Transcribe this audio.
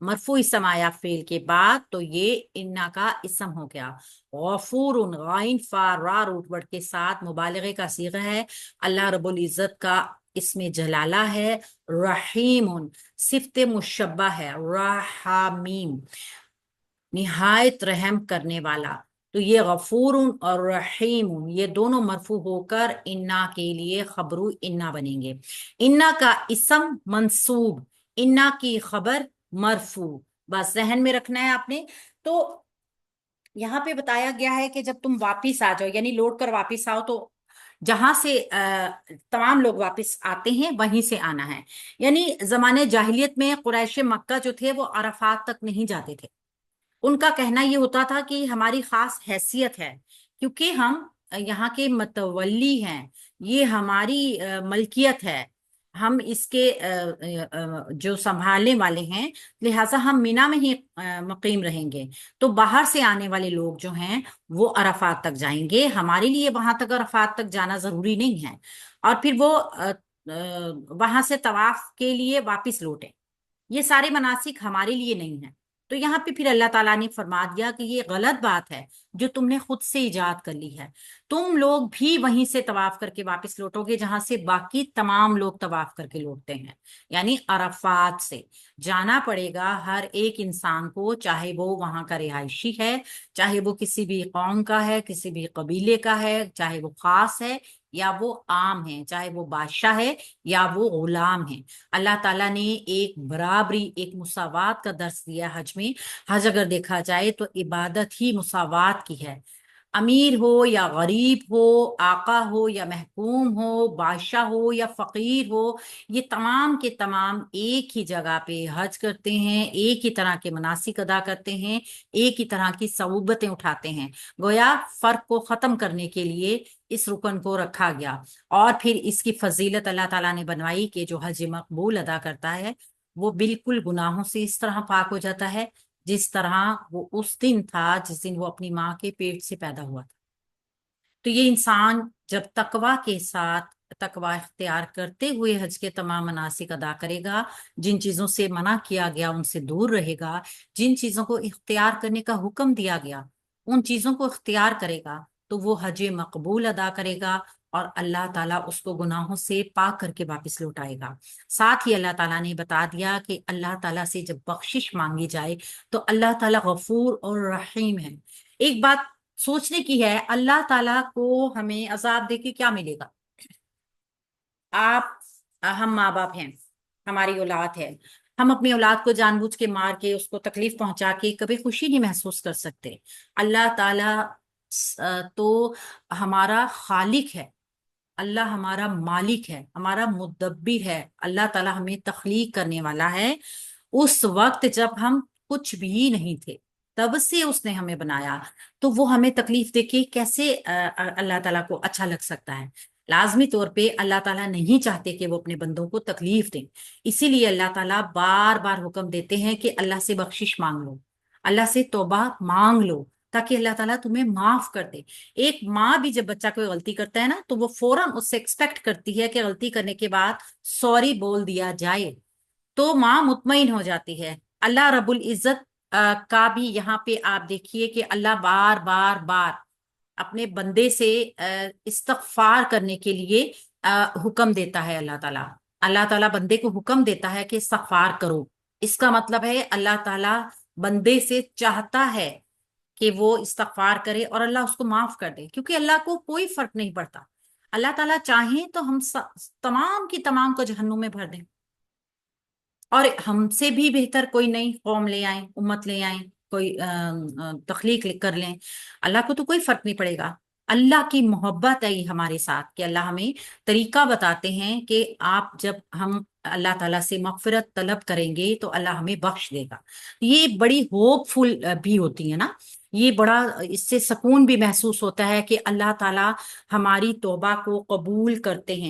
مرفوع اسم آیا فعل کے بعد تو یہ انا کا اسم ہو گیا. غفور غائن فا را روٹ ورڈ کے ساتھ مبالغے کا صیغہ ہے. اللہ رب العزت کا اسم جلالہ ہے. رحیم صفت مشبہ ہے. رحمیم نہایت رحم کرنے والا. تو یہ غفور اور رحیم یہ دونوں مرفوع ہو کر انا کے لیے خبر انا بنیں گے. انا کا اسم منصوب، انا کی خبر مرفوع. بس ذہن میں رکھنا ہے آپ نے. تو یہاں پہ بتایا گیا ہے کہ جب تم واپس آ جاؤ یعنی لوٹ کر واپس آؤ تو جہاں سے تمام لوگ واپس آتے ہیں وہیں سے آنا ہے. یعنی زمانے جاہلیت میں قریش مکہ جو تھے وہ عرفات تک نہیں جاتے تھے. ان کا کہنا یہ ہوتا تھا کہ ہماری خاص حیثیت ہے کیونکہ ہم یہاں کے متولی ہیں، یہ ہماری ملکیت ہے، ہم اس کے جو سنبھالنے والے ہیں، لہٰذا ہم مینا میں ہی مقیم رہیں گے. تو باہر سے آنے والے لوگ جو ہیں وہ عرفات تک جائیں گے، ہمارے لیے وہاں تک عرفات تک جانا ضروری نہیں ہے. اور پھر وہ وہاں سے طواف کے لیے واپس لوٹیں. یہ سارے مناسک ہمارے لیے نہیں ہیں. تو یہاں پہ پھر اللہ تعالیٰ نے فرما دیا کہ یہ غلط بات ہے جو تم نے خود سے ایجاد کر لی ہے. تم لوگ بھی وہیں سے طواف کر کے واپس لوٹو گے جہاں سے باقی تمام لوگ طواف کر کے لوٹتے ہیں، یعنی عرفات سے جانا پڑے گا ہر ایک انسان کو، چاہے وہ وہاں کا رہائشی ہے، چاہے وہ کسی بھی قوم کا ہے، کسی بھی قبیلے کا ہے، چاہے وہ خاص ہے یا وہ عام ہے، چاہے وہ بادشاہ ہے یا وہ غلام ہے. اللہ تعالیٰ نے ایک برابری، ایک مساوات کا درس دیا حج میں. حج اگر دیکھا جائے تو عبادت ہی مساوات کی ہے. امیر ہو یا غریب ہو، آقا ہو یا محکوم ہو، بادشاہ ہو یا فقیر ہو، یہ تمام کے تمام ایک ہی جگہ پہ حج کرتے ہیں، ایک ہی طرح کے مناسک ادا کرتے ہیں، ایک ہی طرح کی صعوبتیں اٹھاتے ہیں. گویا فرق کو ختم کرنے کے لیے اس رکن کو رکھا گیا. اور پھر اس کی فضیلت اللہ تعالیٰ نے بنوائی کہ جو حج مقبول ادا کرتا ہے وہ بالکل گناہوں سے اس طرح پاک ہو جاتا ہے جس طرح وہ اس دن تھا جس دن وہ اپنی ماں کے پیٹ سے پیدا ہوا تھا. تو یہ انسان جب تقوی کے ساتھ تقوی اختیار کرتے ہوئے حج کے تمام مناسک ادا کرے گا، جن چیزوں سے منع کیا گیا ان سے دور رہے گا، جن چیزوں کو اختیار کرنے کا حکم دیا گیا ان چیزوں کو اختیار کرے گا، تو وہ حج مقبول ادا کرے گا اور اللہ تعالیٰ اس کو گناہوں سے پاک کر کے واپس لوٹائے گا. ساتھ ہی اللہ تعالیٰ نے بتا دیا کہ اللہ تعالیٰ سے جب بخشش مانگی جائے تو اللہ تعالیٰ غفور اور رحیم ہے. ایک بات سوچنے کی ہے، اللہ تعالیٰ کو ہمیں عذاب دے کے کیا ملے گا؟ ہم ماں باپ ہیں، ہماری اولاد ہے، ہم اپنی اولاد کو جان بوجھ کے مار کے اس کو تکلیف پہنچا کے کبھی خوشی نہیں محسوس کر سکتے. اللہ تعالیٰ تو ہمارا خالق ہے، اللہ ہمارا مالک ہے، ہمارا مدبر ہے. اللہ تعالیٰ ہمیں تخلیق کرنے والا ہے. اس وقت جب ہم کچھ بھی نہیں تھے تب سے اس نے ہمیں بنایا، تو وہ ہمیں تکلیف دے کے کیسے اللہ تعالیٰ کو اچھا لگ سکتا ہے؟ لازمی طور پہ اللہ تعالیٰ نہیں چاہتے کہ وہ اپنے بندوں کو تکلیف دیں. اسی لیے اللہ تعالیٰ بار بار حکم دیتے ہیں کہ اللہ سے بخشش مانگ لو، اللہ سے توبہ مانگ لو تاکہ اللہ تعالیٰ تمہیں معاف کر دے. ایک ماں بھی جب بچہ کوئی غلطی کرتا ہے نا تو وہ فوراً اس سے ایکسپیکٹ کرتی ہے کہ غلطی کرنے کے بعد سوری بول دیا جائے، تو ماں مطمئن ہو جاتی ہے. اللہ رب العزت کا بھی یہاں پہ آپ دیکھیے کہ اللہ بار بار بار اپنے بندے سے استغفار کرنے کے لیے حکم دیتا ہے. اللہ تعالیٰ بندے کو حکم دیتا ہے کہ استغفار کرو. اس کا مطلب ہے اللہ تعالیٰ بندے سے چاہتا ہے کہ وہ استغفار کرے اور اللہ اس کو معاف کر دے، کیونکہ اللہ کو کوئی فرق نہیں پڑتا. اللہ تعالیٰ چاہیں تو ہم تمام کی تمام کو جہنم میں بھر دیں اور ہم سے بھی بہتر کوئی نئی قوم لے آئیں، امت لے آئیں، کوئی تخلیق کر لیں. اللہ کو تو کوئی فرق نہیں پڑے گا. اللہ کی محبت ہے ہمارے ساتھ کہ اللہ ہمیں طریقہ بتاتے ہیں کہ آپ جب ہم اللہ تعالیٰ سے مغفرت طلب کریں گے تو اللہ ہمیں بخش دے گا. یہ بڑی ہوپ فل بھی ہوتی ہے نا، یہ بڑا اس سے سکون بھی محسوس ہوتا ہے کہ اللہ تعالیٰ ہماری توبہ کو قبول کرتے ہیں.